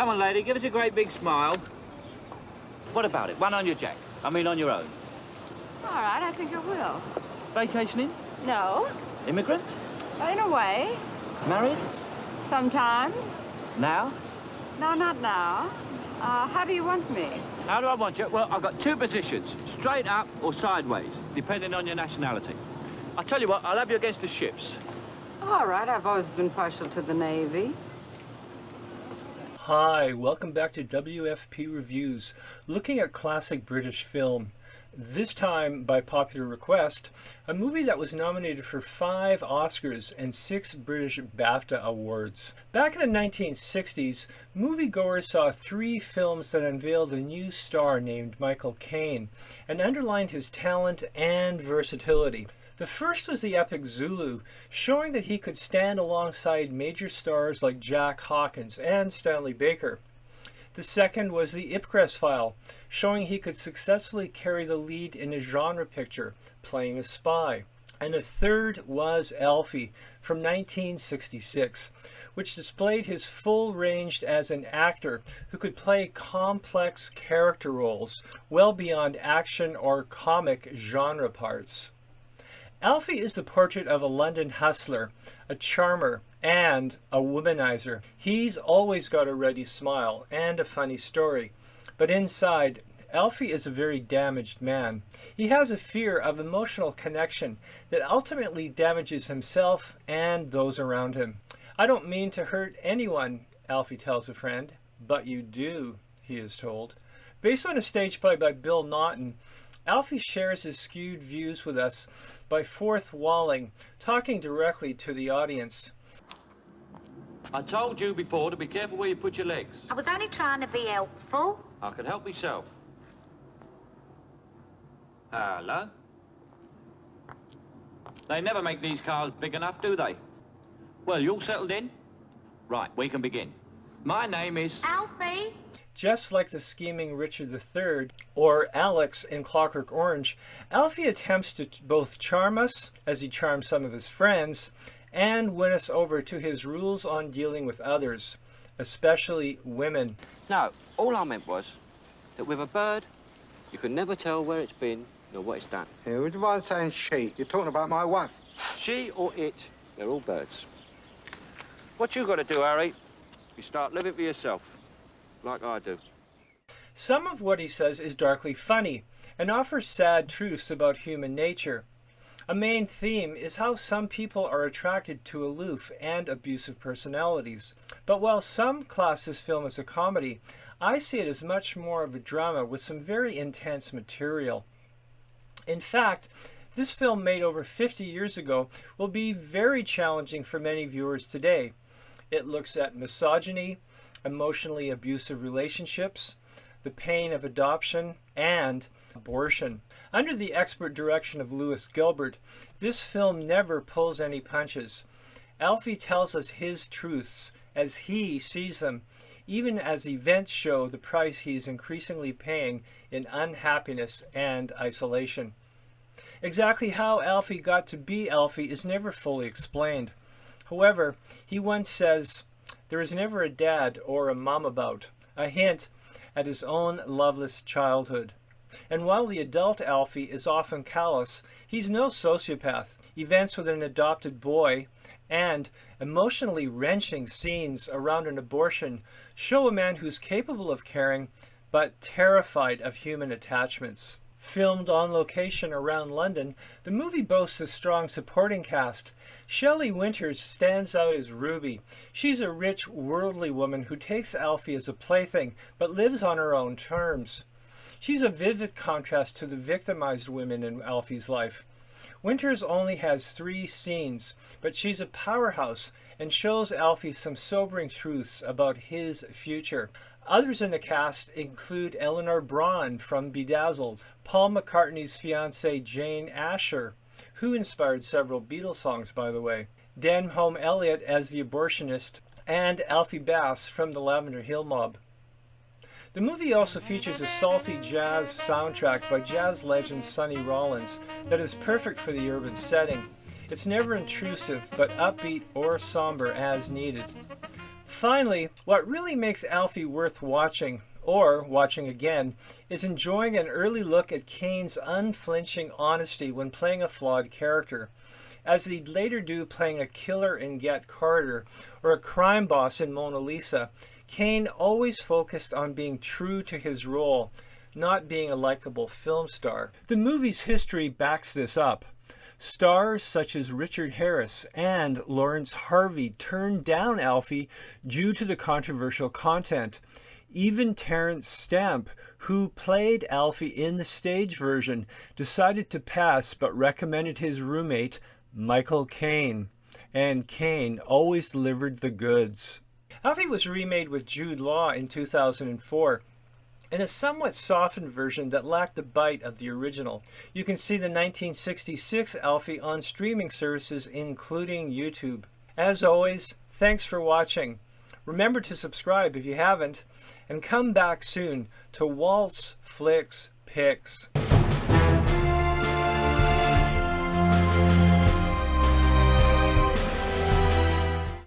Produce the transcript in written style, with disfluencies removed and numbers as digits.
Come on, lady, give us a great big smile. What about it? One on your jack. I mean on your own. All right, I think I will. Vacationing? No. Immigrant? In a way. Married? Sometimes. Now? No, not now. How do you want me? How do I want you? Well, I've got two positions. Straight up or sideways, depending on your nationality. I'll tell you what, I'll have you against the ships. All right, I've always been partial to the Navy. Hi, welcome back to WFP Reviews, looking at classic British film. This time, by popular request, a movie that was nominated for 5 Oscars and 6 British BAFTA awards. Back in the 1960s, moviegoers saw 3 films that unveiled a new star named Michael Caine and underlined his talent and versatility. The first was the epic Zulu, showing that he could stand alongside major stars like Jack Hawkins and Stanley Baker. The second was the Ipcress File, showing he could successfully carry the lead in a genre picture, playing a spy. And the third was Alfie from 1966, which displayed his full range as an actor who could play complex character roles well beyond action or comic genre parts. Alfie is the portrait of a London hustler, a charmer, and a womanizer. He's always got a ready smile and a funny story. But inside, Alfie is a very damaged man. He has a fear of emotional connection that ultimately damages himself and those around him. I don't mean to hurt anyone, Alfie tells a friend. But you do, he is told. Based on a stage play by Bill Naughton, Alfie shares his skewed views with us by fourth walling, talking directly to the audience. I told you before to be careful where you put your legs. I was only trying to be helpful. I can help myself. Hello? They never make these cars big enough, do they? Well, you all settled in? Right, we can begin. My name is... Alfie? Just like the scheming Richard III, or Alex in Clockwork Orange, Alfie attempts to both charm us, as he charms some of his friends, and win us over to his rules on dealing with others, especially women. No, all I meant was that with a bird, you can never tell where it's been nor what it's done. Yeah, would you mind saying she? You're talking about my wife. She or it, they're all birds. What you got to do, Harry, you start living for yourself, like I do. Some of what he says is darkly funny and offers sad truths about human nature. A main theme is how some people are attracted to aloof and abusive personalities. But while some class this film as a comedy, I see it as much more of a drama with some very intense material. In fact, this film made over 50 years ago will be very challenging for many viewers today. It looks at misogyny, emotionally abusive relationships, the pain of adoption, and abortion. Under the expert direction of Lewis Gilbert, this film never pulls any punches. Alfie tells us his truths as he sees them, even as events show the price he is increasingly paying in unhappiness and isolation. Exactly how Alfie got to be Alfie is never fully explained. However, he once says, "There is never a dad or a mom about," a hint at his own loveless childhood. And while the adult Alfie is often callous, he's no sociopath. Events with an adopted boy and emotionally wrenching scenes around an abortion show a man who's capable of caring, but terrified of human attachments. Filmed on location around London, the movie boasts a strong supporting cast. Shelley Winters stands out as Ruby. She's a rich, worldly woman who takes Alfie as a plaything, but lives on her own terms. She's a vivid contrast to the victimized women in Alfie's life. Winters only has 3 scenes, but she's a powerhouse and shows Alfie some sobering truths about his future. Others in the cast include Eleanor Braun from Bedazzled, Paul McCartney's fiancée Jane Asher, who inspired several Beatles songs, by the way, Denholm Elliott as the abortionist, and Alfie Bass from the Lavender Hill Mob. The movie also features a salty jazz soundtrack by jazz legend Sonny Rollins that is perfect for the urban setting. It's never intrusive, but upbeat or somber as needed. Finally, what really makes Alfie worth watching, or watching again, is enjoying an early look at Caine's unflinching honesty when playing a flawed character, as he'd later do playing a killer in Get Carter or a crime boss in Mona Lisa. Caine always focused on being true to his role, not being a likable film star. The movie's history backs this up. Stars such as Richard Harris and Lawrence Harvey turned down Alfie due to the controversial content. Even Terence Stamp, who played Alfie in the stage version, decided to pass but recommended his roommate, Michael Caine. And Caine always delivered the goods. Alfie was remade with Jude Law in 2004. In a somewhat softened version that lacked the bite of the original. You can see the 1966 Alfie on streaming services including YouTube. As always, thanks for watching. Remember to subscribe if you haven't, and come back soon to Waltz Flicks Picks.